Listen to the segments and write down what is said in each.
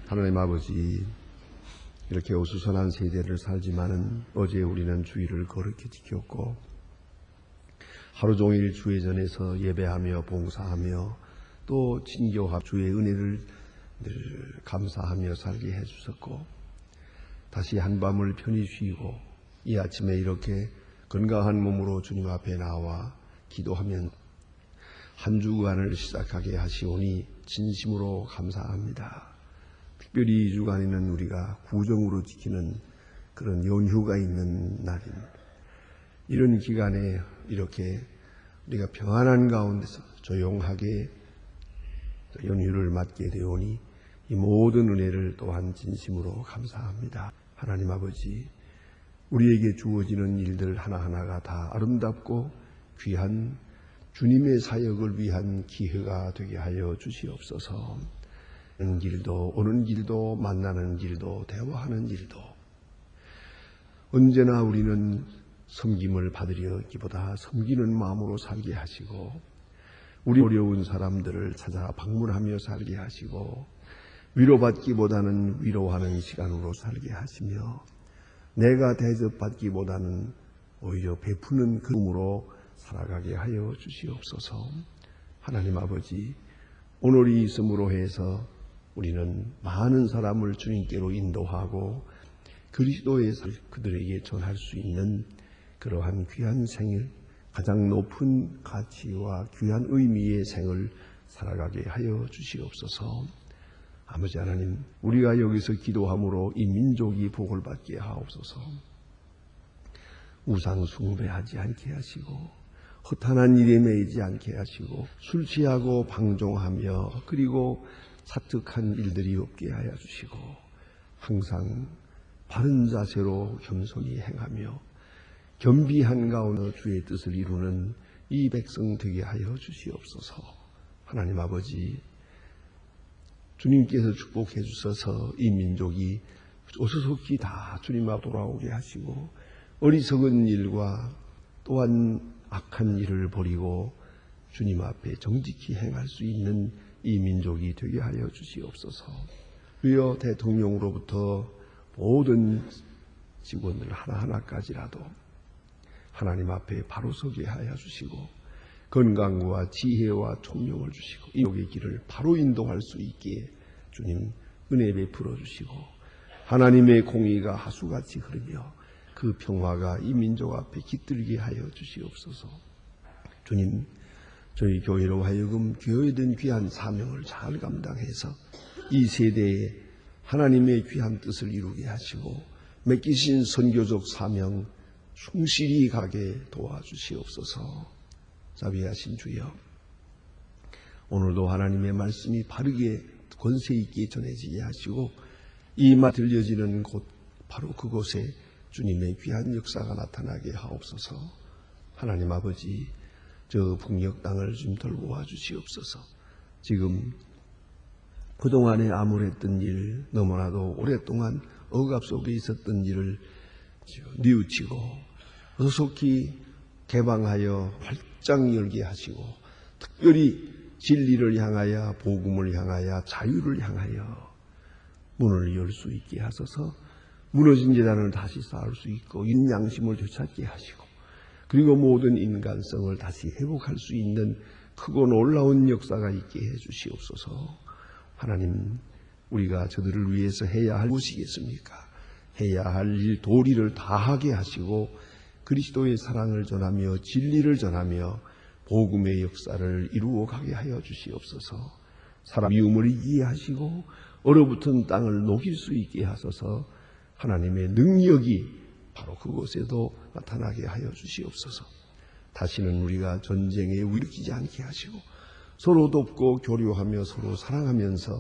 하나님 아버지, 이렇게 어수선한 세대를 살지만은 어제 우리는 주일을 거룩히 지켰고 하루 종일 주의 전에서 예배하며 봉사하며 또 친교하며 주의 은혜를 늘 감사하며 살게 해주셨고, 다시 한밤을 편히 쉬고 이 아침에 이렇게 건강한 몸으로 주님 앞에 나와 기도하면 한 주간을 시작하게 하시오니 진심으로 감사합니다. 특별히 이 주간에는 우리가 구정으로 지키는 그런 연휴가 있는 날입니다. 이런 기간에 이렇게 우리가 평안한 가운데서 조용하게 연휴를 맞게 되오니 이 모든 은혜를 또한 진심으로 감사합니다. 하나님 아버지, 우리에게 주어지는 일들 하나하나가 다 아름답고 귀한 주님의 사역을 위한 기회가 되게 하여 주시옵소서. 오는 길도, 오는 길도, 만나는 길도, 대화하는 길도 언제나 우리는 섬김을 받으려기보다 섬기는 마음으로 살게 하시고, 우리 어려운 사람들을 찾아 방문하며 살게 하시고, 위로받기보다는 위로하는 시간으로 살게 하시며, 내가 대접받기보다는 오히려 베푸는 그음으로 살아가게 하여 주시옵소서. 하나님 아버지, 오늘이 있음으로 해서 우리는 많은 사람을 주님께로 인도하고 그리스도의 그들에게 전할 수 있는 그러한 귀한 생일, 가장 높은 가치와 귀한 의미의 생을 살아가게 하여 주시옵소서. 아버지 하나님, 우리가 여기서 기도함으로 이 민족이 복을 받게 하옵소서. 우상 숭배하지 않게 하시고, 허탄한 일에 매이지 않게 하시고, 술 취하고 방종하며 그리고 사특한 일들이 없게 하여 주시고, 항상 바른 자세로 겸손히 행하며 겸비한 가운데 주의 뜻을 이루는 이 백성 되게 하여 주시옵소서. 하나님 아버지, 주님께서 축복해 주셔서 이 민족이 어수속히 다 주님 앞 돌아오게 하시고, 어리석은 일과 또한 악한 일을 버리고 주님 앞에 정직히 행할 수 있는 이 민족이 되게 하여 주시옵소서. 주여, 대통령으로부터 모든 직원들 하나하나까지라도 하나님 앞에 바로 서게 하여 주시고, 건강과 지혜와 총명을 주시고 이 민족의 길을 바로 인도할 수 있게 주님 은혜 베풀어 주시고, 하나님의 공의가 하수같이 흐르며 그 평화가 이 민족 앞에 깃들게 하여 주시옵소서. 주님, 저희 교회로 하여금 교회된 귀한 사명을 잘 감당해서 이 세대에 하나님의 귀한 뜻을 이루게 하시고 맡기신 선교적 사명 충실히 가게 도와주시옵소서. 자비하신 주여, 오늘도 하나님의 말씀이 바르게 권세 있게 전해지게 하시고 이 말 들려지는 곳 바로 그곳에 주님의 귀한 역사가 나타나게 하옵소서. 하나님 아버지, 저 북녘 땅을 좀 돌보아 주시옵소서. 지금 그동안에 암울했던 일, 너무나도 오랫동안 억압 속에 있었던 일을 뉘우치고 어속히 개방하여 활짝 열게 하시고, 특별히 진리를 향하여, 복음을 향하여, 자유를 향하여 문을 열 수 있게 하소서. 무너진 재단을 다시 쌓을 수 있고 인양심을 되찾게 하시고, 그리고 모든 인간성을 다시 회복할 수 있는 크고 놀라운 역사가 있게 해 주시옵소서. 하나님, 우리가 저들을 위해서 해야 할 무엇이겠습니까? 해야 할 일 도리를 다하게 하시고 그리스도의 사랑을 전하며 진리를 전하며 복음의 역사를 이루어 가게 하여 주시옵소서. 사람 미움을 이기게 하시고 얼어붙은 땅을 녹일 수 있게 하소서. 하나님의 능력이 바로 그곳에도 나타나게 하여 주시옵소서. 다시는 우리가 전쟁에 일으키지 않게 하시고 서로 돕고 교류하며 서로 사랑하면서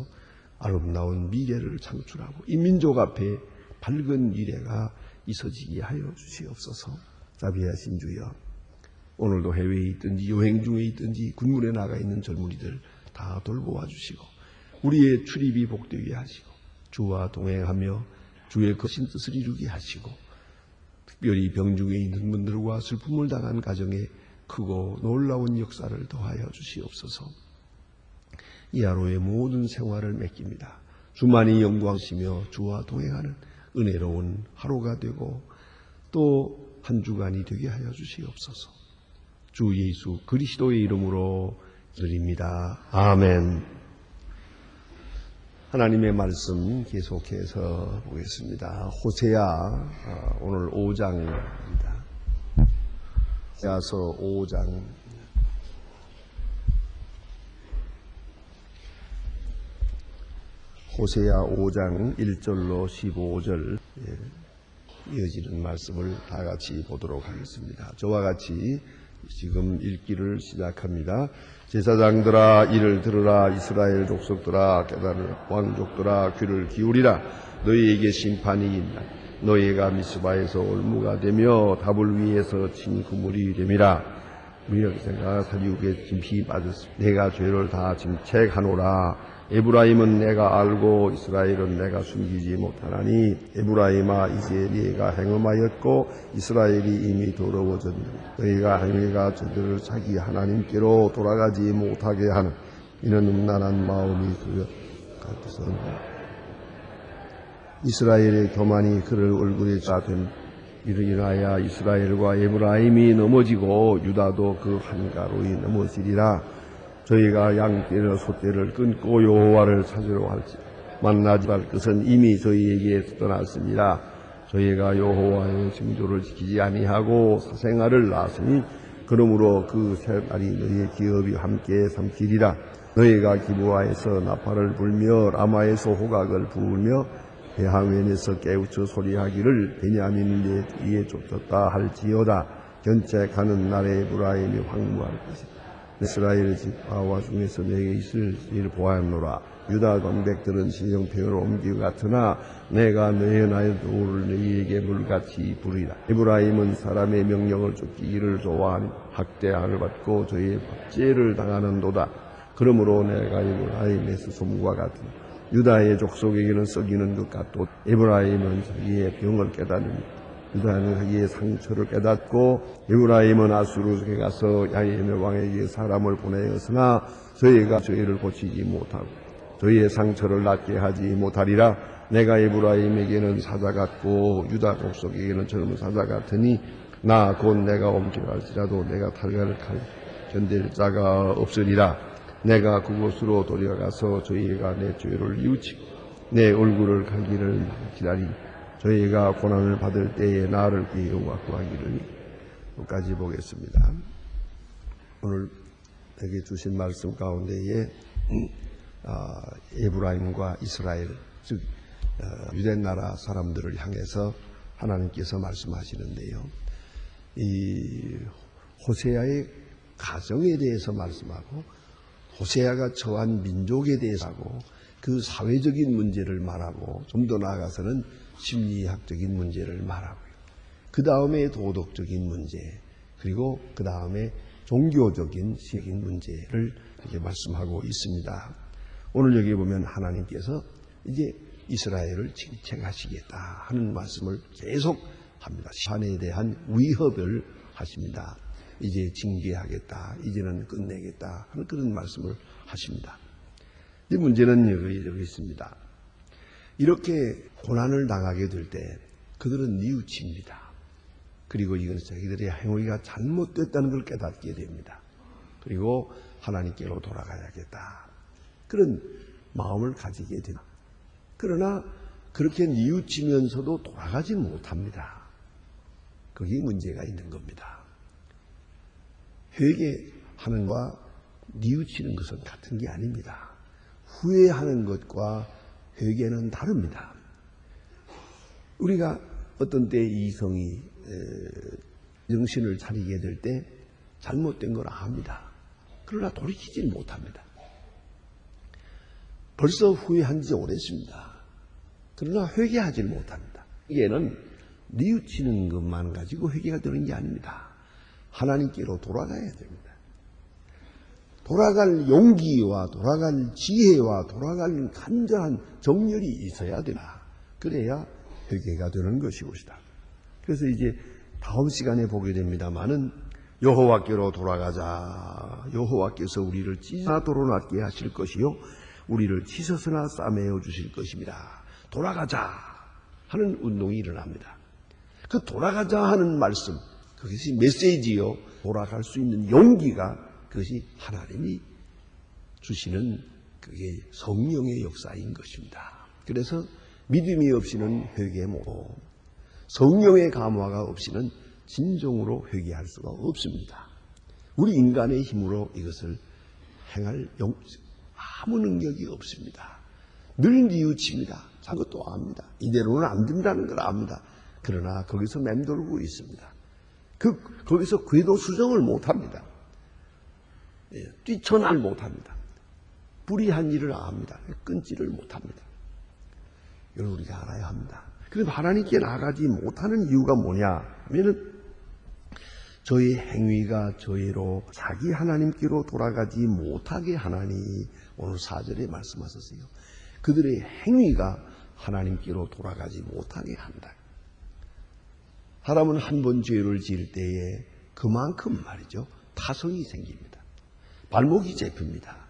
아름다운 미래를 창출하고 이 민족 앞에 밝은 미래가 있어지게 하여 주시옵소서. 자비하신 주여, 오늘도 해외에 있든지 여행 중에 있든지 군문에 나가 있는 젊은이들 다 돌보아 주시고 우리의 출입이 복되게 하시고 주와 동행하며 주의 거신 뜻을 이루게 하시고, 특별히 병중에 있는 분들과 슬픔을 당한 가정에 크고 놀라운 역사를 더하여 주시옵소서. 이 하루의 모든 생활을 맡깁니다. 주만이 영광이시며 주와 동행하는 은혜로운 하루가 되고 또 한 주간이 되게 하여 주시옵소서. 주 예수 그리스도의 이름으로 드립니다. 아멘. 하나님의 말씀 계속해서 보겠습니다. 호세아 오늘 5장입니다. 호세아서 5장 호세아 5장 1절로 15절 이어지는 말씀을 다 같이 보도록 하겠습니다. 저와 같이 지금 읽기를 시작합니다. 제사장들아 이를 들으라. 이스라엘 족속들아 깨달으라. 왕족들아 귀를 기울이라. 너희에게 심판이 있나. 너희가 미스바에서 올무가 되며 답을 위해서 친 그물이 됨이라. 미력새가 사륙에 짐이 빠졌으니 내가 죄를 다 짐책하노라. 에브라임은 내가 알고 이스라엘은 내가 숨기지 못하나니 에브라임아 이제 네가 행음하였고 이스라엘이 이미 더러워졌느니라. 너희가 행위가 저들을 자기 하나님께로 돌아가지 못하게 하는 이는 음란한 마음이 그 같아서 이스라엘의 교만이 그를 얼굴에 짜된 이를 인하여 이스라엘과 에브라임이 넘어지고 유다도 그 한가로이 넘어지리라. 저희가 양떼를 소떼를 끊고 여호와를 찾으러 할지 만나지 말 것은 이미 저희에게 떠났습니다. 저희가 여호와의 징조를 지키지 아니하고 사생아를 낳았으니 그러므로 그 세 날이 너희의 기업이 함께 삼키리라. 너희가 기브아에서 나팔을 불며 라마에서 호각을 부으며 베하웬에서 깨우쳐 소리하기를 베냐민을 내 뒤에 쫓았다 할지어다. 견째 가는 날에 에브라임이 황무할 것이다. 이스라엘 지파와 중에서 내게 있을 일을 보았노라. 유다 방백들은 신령평을 옮기고 같으나 내가 너의 나의 도를 너희에게 물같이 부리라. 에브라임은 사람의 명령을 쫓기기를 좋아하니 학대함을 받고 저희의 박제를 당하는도다. 그러므로 내가 에브라임에서 솜과 같으니 유다의 족속에게는 썩이는 것 같도 에브라임은 자기의 병을 깨닫느니 유다는 자기의 상처를 깨닫고 에브라임은 아수르에 가서 야이의 왕에게 사람을 보내었으나 저희가 저희를 고치지 못하고 저희의 상처를 낫게 하지 못하리라. 내가 에브라임에게는 사자 같고 유다 족속에게는 젊은 사자 같으니 나 곧 내가 옮기라 할지라도 내가 탈갈 견딜 자가 없으리라. 내가 그곳으로 돌아가서 저희가 내 죄를 뉘우치고 내 얼굴을 가기를 기다리니 저희가 고난을 받을 때에 나를 여호와 구하기를. 끝까지 보겠습니다. 오늘 내게 주신 말씀 가운데에 에브라임과 이스라엘 즉 유대 나라 사람들을 향해서 하나님께서 말씀하시는데요. 이 호세아의 가정에 대해서 말씀하고 호세아가 처한 민족에 대해서 하고 그 사회적인 문제를 말하고 좀 더 나아가서는 심리학적인 문제를 말하고요. 그 다음에 도덕적인 문제, 그리고 그 다음에 종교적인 시적인 문제를 이렇게 말씀하고 있습니다. 오늘 여기 보면 하나님께서 이제 이스라엘을 징책하시겠다 하는 말씀을 계속 합니다. 심판에 대한 위협을 하십니다. 이제 징계하겠다, 이제는 끝내겠다 하는 그런 말씀을 하십니다. 이 문제는 여기 있습니다. 이렇게 고난을 당하게 될 때 그들은 뉘우칩니다. 그리고 이건 자기들의 행위가 잘못됐다는 걸 깨닫게 됩니다. 그리고 하나님께로 돌아가야겠다 그런 마음을 가지게 됩니다. 그러나 그렇게 뉘우치면서도 돌아가지 못합니다. 그게 문제가 있는 겁니다. 회개하는 것과 뉘우치는 것은 같은 게 아닙니다. 후회하는 것과 회개는 다릅니다. 우리가 어떤 때 이성이 정신을 차리게 될 때 잘못된 걸 압니다. 그러나 돌이키지 못합니다. 벌써 후회한 지 오래습니다. 그러나 회개하지 못합니다. 회개는 뉘우치는 것만 가지고 회개가 되는 게 아닙니다. 하나님께로 돌아가야 됩니다. 돌아갈 용기와 돌아갈 지혜와 돌아갈 간절한 정열이 있어야 된다. 그래야 회개가 되는 것이옵니다. 그래서 이제 다음 시간에 보게 됩니다마는 여호와께로 돌아가자. 여호와께서 우리를 찢어도록 낫게 하실 것이요 우리를 씻어서나 싸매어 주실 것입니다. 돌아가자 하는 운동이 일어납니다. 그 돌아가자 하는 말씀, 그것이 메시지요. 돌아갈 수 있는 용기가 그것이 하나님이 주시는 그게 성령의 역사인 것입니다. 그래서 믿음이 없이는 회개 못하고 성령의 감화가 없이는 진정으로 회개할 수가 없습니다. 우리 인간의 힘으로 이것을 행할 아무 능력이 없습니다. 늘 뉘우칩니다. 그것도 압니다. 이대로는 안 된다는 걸 압니다. 그러나 거기서 맴돌고 있습니다. 거기서 궤도 수정을 못합니다. 뛰쳐나를 못합니다. 불의한 일을 압니다. 끊지를 못합니다. 이걸 우리가 알아야 합니다. 그럼 하나님께 나가지 못하는 이유가 뭐냐 하면은 저희 행위가 저희로 자기 하나님께로 돌아가지 못하게 하나니 오늘 4절에 말씀하셨어요. 그들의 행위가 하나님께로 돌아가지 못하게 한다. 사람은 한 번 죄를 지을 때에 그만큼 말이죠. 타성이 생깁니다. 발목이 잡힙니다.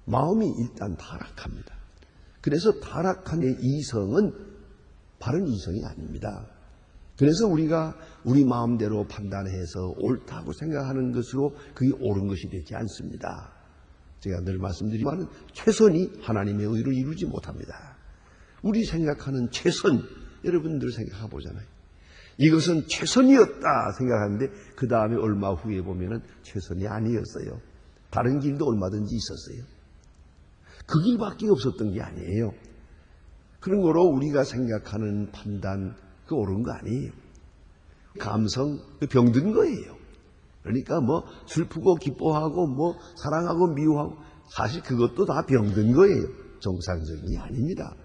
마음이 일단 타락합니다. 그래서 타락한 이성은 바른 이성이 아닙니다. 그래서 우리가 우리 마음대로 판단해서 옳다고 생각하는 것으로 그게 옳은 것이 되지 않습니다. 제가 늘 말씀드리지만 최선이 하나님의 의를 이루지 못합니다. 우리 생각하는 최선, 여러분들 생각해 보잖아요. 이것은 최선이었다 생각하는데 그 다음에 얼마 후에 보면은 최선이 아니었어요. 다른 길도 얼마든지 있었어요. 그 길밖에 없었던 게 아니에요. 그런 거로 우리가 생각하는 판단, 그 옳은 거 아니에요. 감성, 병든 거예요. 그러니까 뭐 슬프고 기뻐하고 뭐 사랑하고 미워하고 사실 그것도 다 병든 거예요. 정상적인 게 아닙니다.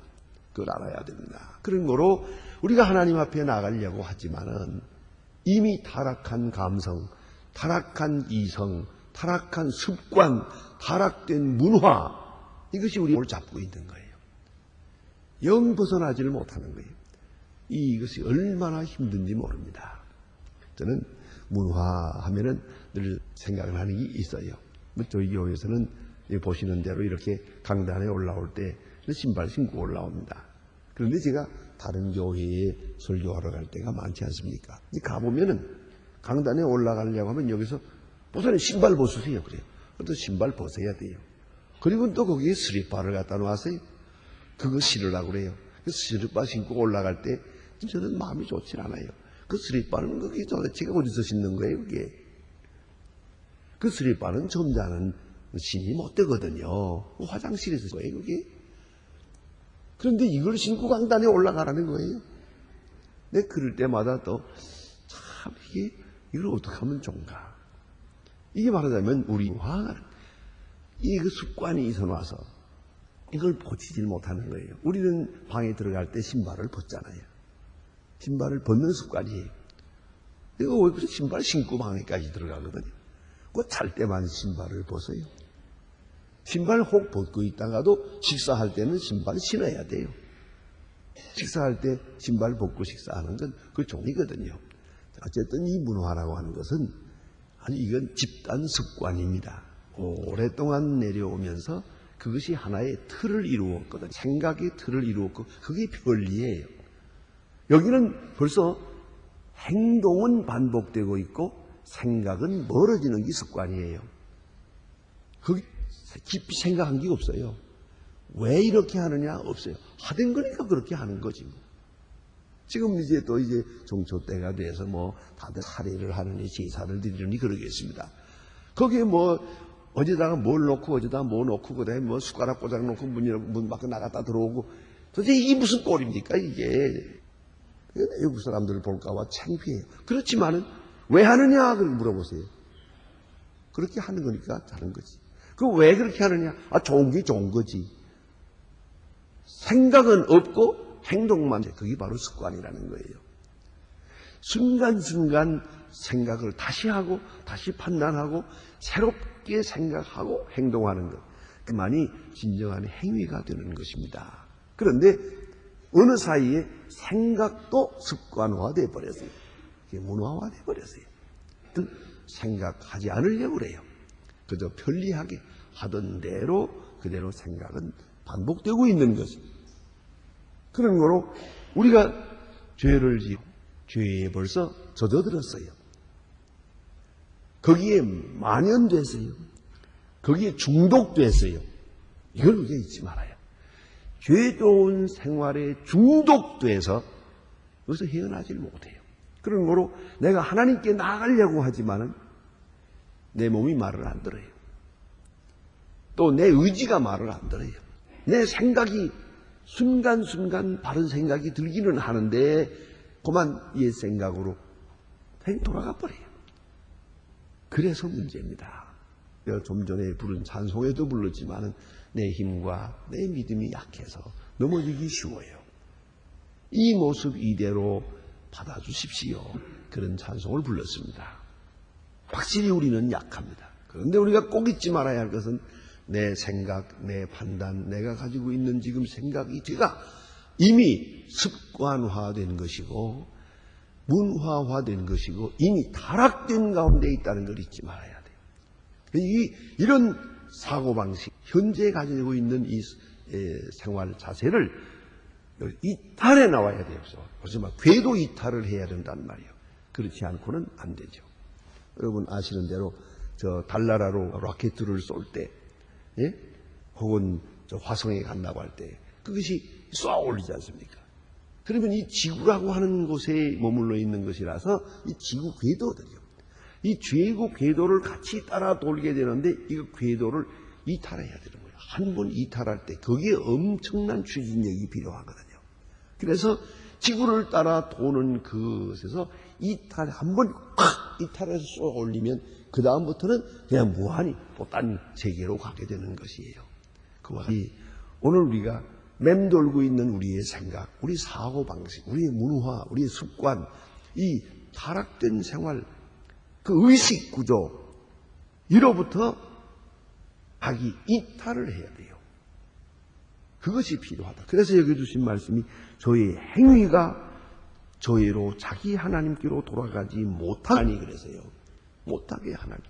그걸 알아야 됩니다. 그런 거로 우리가 하나님 앞에 나가려고 하지만은 이미 타락한 감성, 타락한 이성, 타락한 습관, 타락된 문화, 이것이 우리를 잡고 있는 거예요. 영 벗어나지를 못하는 거예요. 이것이 얼마나 힘든지 모릅니다. 저는 문화하면은 늘 생각을 하는 게 있어요. 저희 교회에서는 보시는 대로 이렇게 강단에 올라올 때 신발 신고 올라옵니다. 그런데 제가 다른 교회에 설교하러 갈 때가 많지 않습니까? 가보면은 강단에 올라가려고 하면 여기서 우선 신발 벗으세요. 그래요. 또 신발 벗어야 돼요. 그리고 또 거기에 스리퍼를 갖다 놨어요. 그거 신으라고 그래요. 그 스리퍼 신고 올라갈 때 저는 마음이 좋질 않아요. 그 스리퍼는 그게 도대체가 어디서 신는 거예요, 그게? 그 스리퍼는 점잖은 신이 못 되거든요. 화장실에서 거예요, 그게. 그런데 이걸 신고 강단에 올라가라는 거예요. 내 그럴 때마다 또 참 이걸 어떻게 하면 좋은가. 이게 말하자면 우리 화가 이 그 습관이 있어 놔서 이걸 고치질 못하는 거예요. 우리는 방에 들어갈 때 신발을 벗잖아요. 신발을 벗는 습관이에요. 이거 왜 그래 신발 신고 방에까지 들어가거든요. 그 잘 때만 신발을 벗어요. 신발 혹 벗고 있다가도 식사할 때는 신발 신어야 돼요. 식사할 때 신발 벗고 식사하는 건 그 종이거든요. 어쨌든 이 문화라고 하는 것은 아니 이건 집단 습관입니다. 오랫동안 내려오면서 그것이 하나의 틀을 이루었거든. 생각의 틀을 이루었고 그게 편리해요. 여기는 벌써 행동은 반복되고 있고 생각은 멀어지는 게 습관이에요. 거기 깊이 생각한 게 없어요. 왜 이렇게 하느냐 없어요. 하던 거니까 그렇게 하는 거지. 지금 이제 또 이제 종초 때가 돼서 뭐 다들 할애를 하느니 제사를 드리느니 그러겠습니다. 거기에 뭐 어디다가 뭘 놓고 어디다가 뭐 놓고 그다음에 뭐 숟가락 꽂아 놓고 문 밖에 나갔다 들어오고 도대체 이게 무슨 꼴입니까 이게. 외국 사람들을 볼까봐 창피해요. 그렇지만은 왜 하느냐 물어보세요. 그렇게 하는 거니까 하는 거지. 그 왜 그렇게 하느냐? 좋은 게 좋은 거지. 생각은 없고 행동만 해. 그게 바로 습관이라는 거예요. 순간순간 생각을 다시 하고 다시 판단하고 새롭게 생각하고 행동하는 것. 그만이 진정한 행위가 되는 것입니다. 그런데 어느 사이에 생각도 습관화되어 버렸어요. 이게 문화화되어 버렸어요. 생각하지 않으려고 그래요. 그저 편리하게 하던 대로 그대로 생각은 반복되고 있는 것입니다. 그런 거로 우리가 죄를 지고 죄에 벌써 젖어들었어요. 거기에 만연됐어요. 거기에 중독됐어요. 이걸 우리가 잊지 말아요. 죄 좋은 생활에 중독돼서 여기서 헤어나질 못해요. 그런 거로 내가 하나님께 나아가려고 하지만은 내 몸이 말을 안 들어요. 또 내 의지가 말을 안 들어요. 내 생각이 순간순간 바른 생각이 들기는 하는데 그만 옛 생각으로 돌아가 버려요. 그래서 문제입니다. 내가 좀 전에 부른 찬송에도 불렀지만 내 힘과 내 믿음이 약해서 넘어지기 쉬워요. 이 모습 이대로 받아주십시오. 그런 찬송을 불렀습니다. 확실히 우리는 약합니다. 그런데 우리가 꼭 잊지 말아야 할 것은 내 생각, 내 판단, 내가 가지고 있는 지금 생각이 제가 이미 습관화된 것이고 문화화된 것이고 이미 타락된 가운데 있다는 걸 잊지 말아야 돼요. 이런 사고방식, 현재 가지고 있는 이 생활 자세를 이탈해 나와야 돼요. 그래서 막 궤도 이탈을 해야 된단 말이에요. 그렇지 않고는 안 되죠. 여러분 아시는 대로 저 달나라로 로켓을 쏠 때, 예? 혹은 저 화성에 간다고 할 때 그것이 쏘아 올리지 않습니까? 그러면 이 지구라고 하는 곳에 머물러 있는 것이라서 이 지구 궤도들이요. 이 지구 궤도를 같이 따라 돌게 되는데 이 궤도를 이탈해야 되는 거예요. 한 번 이탈할 때 거기에 엄청난 추진력이 필요하거든요. 그래서 지구를 따라 도는 그것에서 한 번 팍 이탈해서 쏘아 올리면 그 다음부터는 그냥 무한히 또 딴 세계로 가게 되는 것이에요. 그와 같이 오늘 우리가 맴돌고 있는 우리의 생각, 우리 사고방식, 우리의 문화, 우리의 습관, 이 타락된 생활, 그 의식구조, 이로부터 자기 이탈을 해야 돼요. 그것이 필요하다. 그래서 여기 주신 말씀이 저의 행위가 저희로 자기 하나님께로 돌아가지 못하니 그래서요. 못하게 하나님.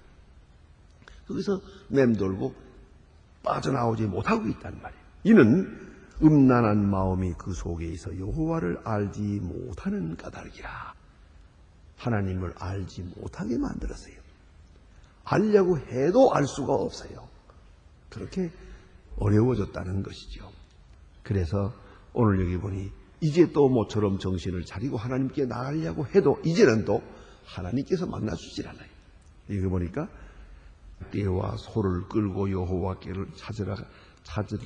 거기서 맴돌고 빠져나오지 못하고 있단 말이에요. 이는 음란한 마음이 그 속에 있어 여호와를 알지 못하는 까닭이라. 하나님을 알지 못하게 만들었어요. 알려고 해도 알 수가 없어요. 그렇게 어려워졌다는 것이죠. 그래서 오늘 여기 보니 이제 또 모처럼 정신을 차리고 하나님께 나가려고 해도 이제는 또 하나님께서 만나주질 않아요. 여기 보니까 떼와 소를 끌고 여호와께를 찾으러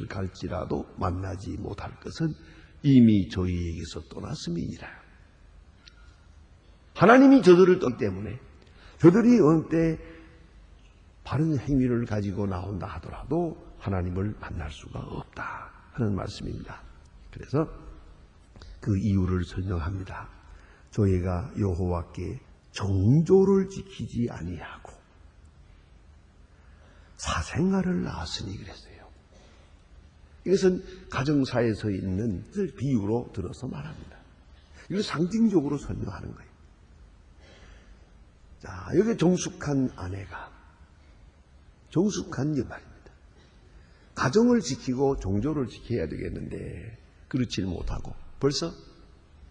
갈지라도 만나지 못할 것은 이미 저희에게서 떠났음이니라. 하나님이 저들을 떠기 때문에 저들이 어느 때 바른 행위를 가지고 나온다 하더라도 하나님을 만날 수가 없다 하는 말씀입니다. 그래서 그 이유를 설명합니다. 저희가 여호와께 정조를 지키지 아니하고 사생활을 낳았으니 그랬어요. 이것은 가정사에서 있는 비유로 들어서 말합니다. 이걸 상징적으로 설명하는 거예요. 자, 여기 정숙한 아내가 정숙한 말입니다. 가정을 지키고 종조를 지켜야 되겠는데 그렇지 못하고 벌써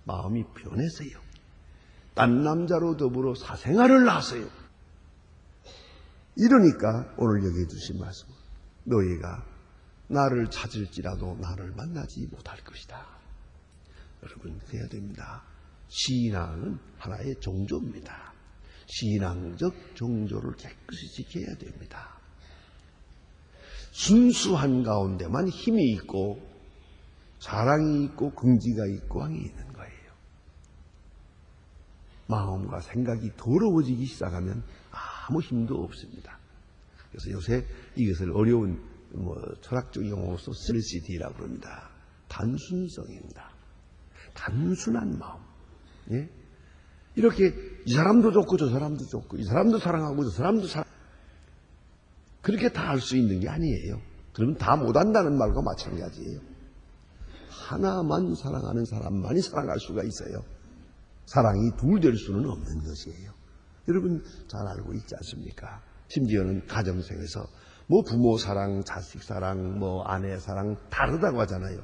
마음이 변했어요. 딴 남자로 더불어 사생활을 낳았어요. 이러니까 오늘 여기 주신 말씀, 너희가 나를 찾을지라도 나를 만나지 못할 것이다. 여러분 그래야 됩니다. 신앙은 하나의 종조입니다. 신앙적 종조를 깨끗이 지켜야 됩니다. 순수한 가운데만 힘이 있고 사랑이 있고 긍지가 있고 왕이 있는 거예요. 마음과 생각이 더러워지기 시작하면 아무 힘도 없습니다. 그래서 요새 이것을 어려운 철학적 용어로서 심플리시티라고 그럽니다. 단순성입니다. 단순한 마음. 예? 이렇게 이 사람도 좋고 저 사람도 좋고 이 사람도 사랑하고 저 사람도 그렇게 다 할 수 있는 게 아니에요. 그러면 다 못한다는 말과 마찬가지예요. 하나만 사랑하는 사람만이 사랑할 수가 있어요. 사랑이 둘 될 수는 없는 것이에요. 여러분 잘 알고 있지 않습니까? 심지어는 가정생에서 뭐 부모 사랑, 자식 사랑, 뭐 아내 사랑 다르다고 하잖아요.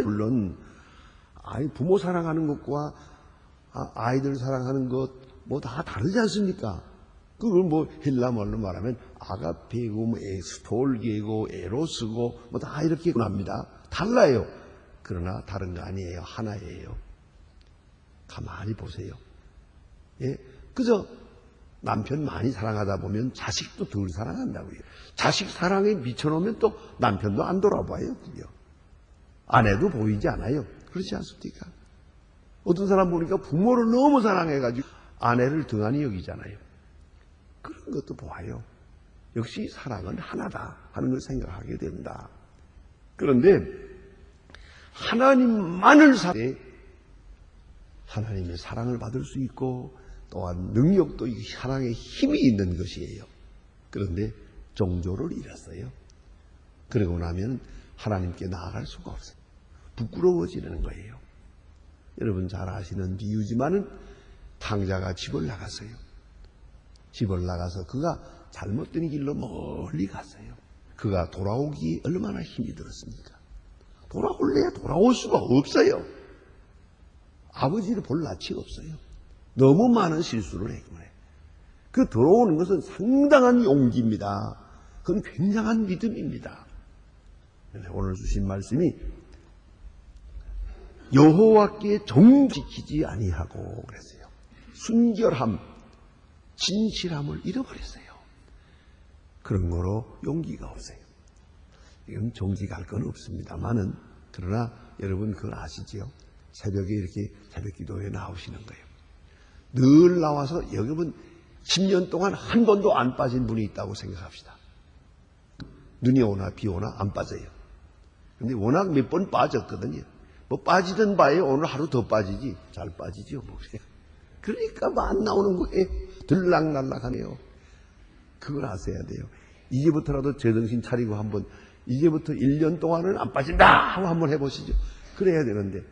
물론 부모 사랑하는 것과 아이들 사랑하는 것 뭐 다 다르지 않습니까? 그걸 뭐 헬라말로 말하면 아가페고 뭐 에스톨게고 에로스고 뭐 다 이렇게 합니다. 달라요. 그러나 다른 거 아니에요. 하나예요. 가만히 보세요. 예, 그저 남편 많이 사랑하다 보면 자식도 덜 사랑한다고요. 자식 사랑에 미쳐놓으면 또 남편도 안 돌아봐요. 그죠? 아내도 보이지 않아요. 그렇지 않습니까? 어떤 사람 보니까 부모를 너무 사랑해가지고 아내를 등한히 여기잖아요. 그런 것도 보아요. 역시 사랑은 하나다 하는 걸 생각하게 된다. 그런데 하나님만을 사랑해 하나님의 사랑을 받을 수 있고 또한 능력도 사랑의 힘이 있는 것이에요. 그런데 정조를 잃었어요. 그러고 나면 하나님께 나아갈 수가 없어요. 부끄러워지는 거예요. 여러분 잘 아시는 비유지만은 탕자가 집을 나갔어요. 집을 나가서 그가 잘못된 길로 멀리 갔어요. 그가 돌아오기 얼마나 힘이 들었습니까? 돌아올래야 돌아올 수가 없어요. 아버지를 볼 낯이 없어요. 너무 많은 실수를 했기 때문에. 그 돌아오는 것은 상당한 용기입니다. 그건 굉장한 믿음입니다. 오늘 주신 말씀이 여호와께 정 지키지 아니하고 그랬어요. 순결함, 진실함을 잃어버렸어요. 그런 거로 용기가 없어요. 이건 정직할 건 없습니다만은 그러나 여러분 그걸 아시지요? 새벽에 이렇게 새벽 기도에 나오시는 거예요. 늘 나와서 여러분 10년 동안 한 번도 안 빠진 분이 있다고 생각합시다. 눈이 오나 비 오나 안 빠져요. 근데 워낙 몇 번 빠졌거든요. 뭐 빠지던 바에 오늘 하루 더 빠지지. 잘 빠지죠. 뭐. 그러니까 뭐 안 나오는 거예요. 들락날락하네요. 그걸 아셔야 돼요. 이제부터라도 제정신 차리고 한번 이제부터 1년 동안은 안 빠진다 하고 한번 해보시죠. 그래야 되는데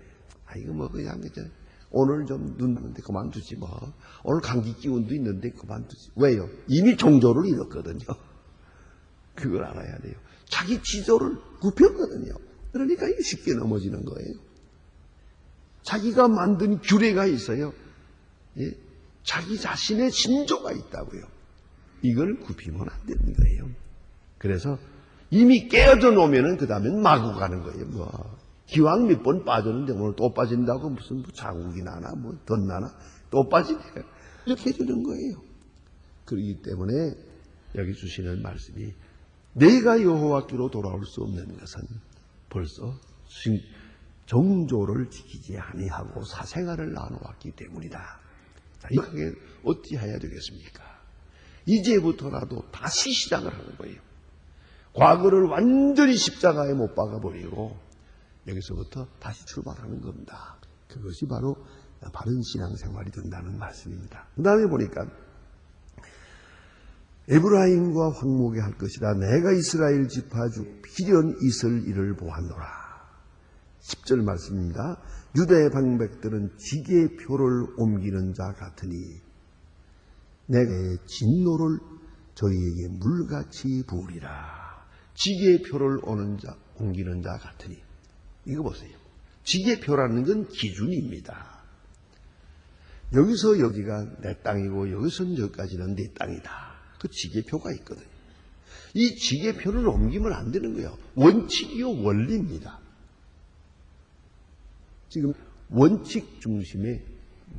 이거 뭐 그냥 오늘 좀 눈 오는데 그만두지 뭐. 오늘 감기 기운도 있는데 그만두지. 왜요? 이미 정조를 잃었거든요. 그걸 알아야 돼요. 자기 지조를 굽혔거든요. 그러니까 이게 쉽게 넘어지는 거예요. 자기가 만든 규례가 있어요. 예? 자기 자신의 신조가 있다고요. 이걸 굽히면 안 되는 거예요. 그래서 이미 깨어져 놓으면은 그 다음엔 마구 가는 거예요. 뭐 기왕 몇 번 빠졌는데 오늘 또 빠진다고 무슨 자국이 나나 뭐 덧나나 또 빠지네. 이렇게 해주는 거예요. 그렇기 때문에 여기 주시는 말씀이 내가 여호와께로 돌아올 수 없는 것은 벌써 정조를 지키지 아니하고 사생활을 나눠왔기 때문이다. 이렇게 어찌 해야 되겠습니까? 이제부터라도 다시 시작을 하는 거예요. 과거를 완전히 십자가에 못 박아버리고 여기서부터 다시 출발하는 겁니다. 그것이 바로 바른 신앙생활이 된다는 말씀입니다. 그 다음에 보니까 에브라임과 황목에 할 것이라 내가 이스라엘 지파 중 필연 있을 일을 보았노라. 10절 말씀입니다. 유다의 방백들은 지게표를 옮기는 자 같으니 내가 진노를 저희에게 물같이 부으리라. 지게표를 옮기는 자 같으니 이거 보세요. 지게표라는 건 기준입니다. 여기서 여기가 내 땅이고 여기서는 여기까지는 내 땅이다. 그 지게표가 있거든요. 이 지게표를 옮기면 안 되는 거예요. 원칙이요 원리입니다. 지금 원칙 중심의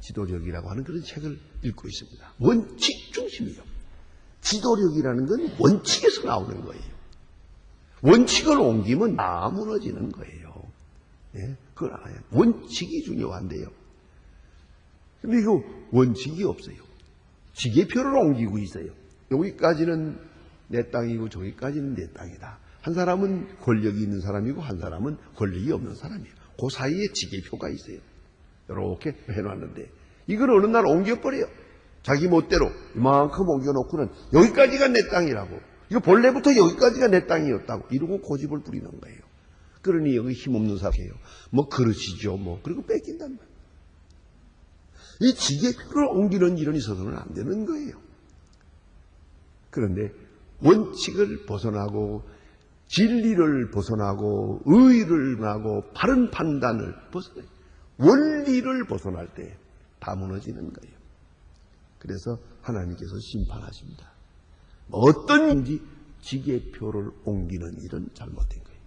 지도력이라고 하는 그런 책을 읽고 있습니다. 원칙 중심이요. 지도력이라는 건 원칙에서 나오는 거예요. 원칙을 옮기면 다 무너지는 거예요. 예? 그걸 알아요. 원칙이 중요한데요. 근데 이거 원칙이 없어요. 지게표를 옮기고 있어요. 여기까지는 내 땅이고 저기까지는 내 땅이다. 한 사람은 권력이 있는 사람이고 한 사람은 권력이 없는 사람이에요. 그 사이에 지게표가 있어요. 이렇게 해놨는데 이걸 어느 날 옮겨버려요. 자기 멋대로 이만큼 옮겨놓고는 여기까지가 내 땅이라고. 이거 본래부터 여기까지가 내 땅이었다고. 이러고 고집을 부리는 거예요. 그러니 여기 힘없는 사람이에요. 뭐 그러시죠. 뭐 그리고 뺏긴단 말이에요. 이 지게표를 옮기는 일은 있어서는 안 되는 거예요. 그런데 원칙을 벗어나고 진리를 벗어나고 의를 벗어나고 바른 판단을 벗어나요. 원리를 벗어날 때 다 무너지는 거예요. 그래서 하나님께서 심판하십니다. 어떤 일인지 지게표를 옮기는 일은 잘못된 거예요.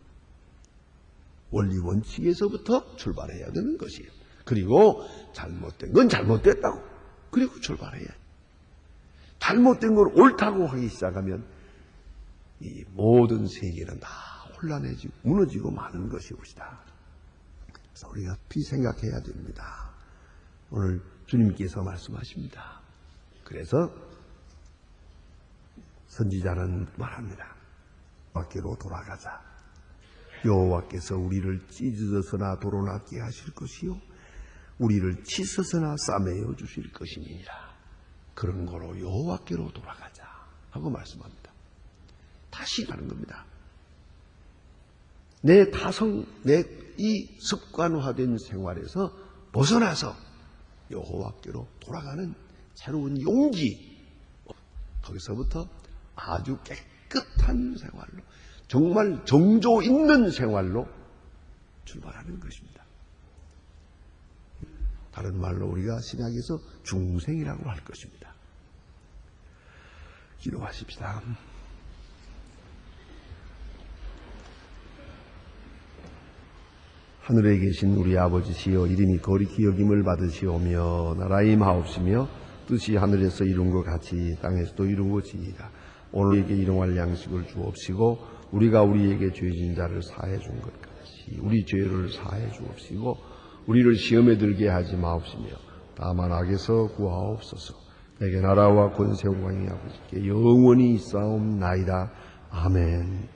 원리 원칙에서부터 출발해야 되는 것이에요. 그리고 잘못된 건 잘못됐다고 그리고 출발해야 해요. 잘못된 걸 옳다고 하기 시작하면 이 모든 세계는 다 혼란해지고 무너지고 마는 것이옵시다. 그래서 우리가 깊이 생각해야 됩니다. 오늘 주님께서 말씀하십니다. 그래서 선지자는 말합니다. 여호와께로 돌아가자. 여호와께서 우리를 찢어서나 도로나게 하실 것이요 우리를 치서서나 싸매어 주실 것임이니라. 그런 거로 여호와께로 돌아가자 하고 말씀합니다. 다시 가는 겁니다. 내 이 습관화된 생활에서 벗어나서 여호와께로 돌아가는 새로운 용기, 거기서부터 아주 깨끗한 생활로, 정말 정조 있는 생활로 출발하는 것입니다. 다른 말로 우리가 신약에서 중생이라고 할 것입니다. 기도하십시다. 하늘에 계신 우리 아버지시여, 이름이 거룩히 여김을 받으시오며 나라의 임하옵시며 뜻이 하늘에서 이룬 것 같이 땅에서도 이루어지이다. 오늘 우리에게 일용할 양식을 주옵시고 우리가 우리에게 죄진 자를 사해 준 것 같이 우리 죄를 사해 주옵시고 우리를 시험에 들게 하지 마옵시며 다만 악에서 구하옵소서. 내게 나라와 권세 영광이 아버지께 영원히 있사옵나이다. 아멘.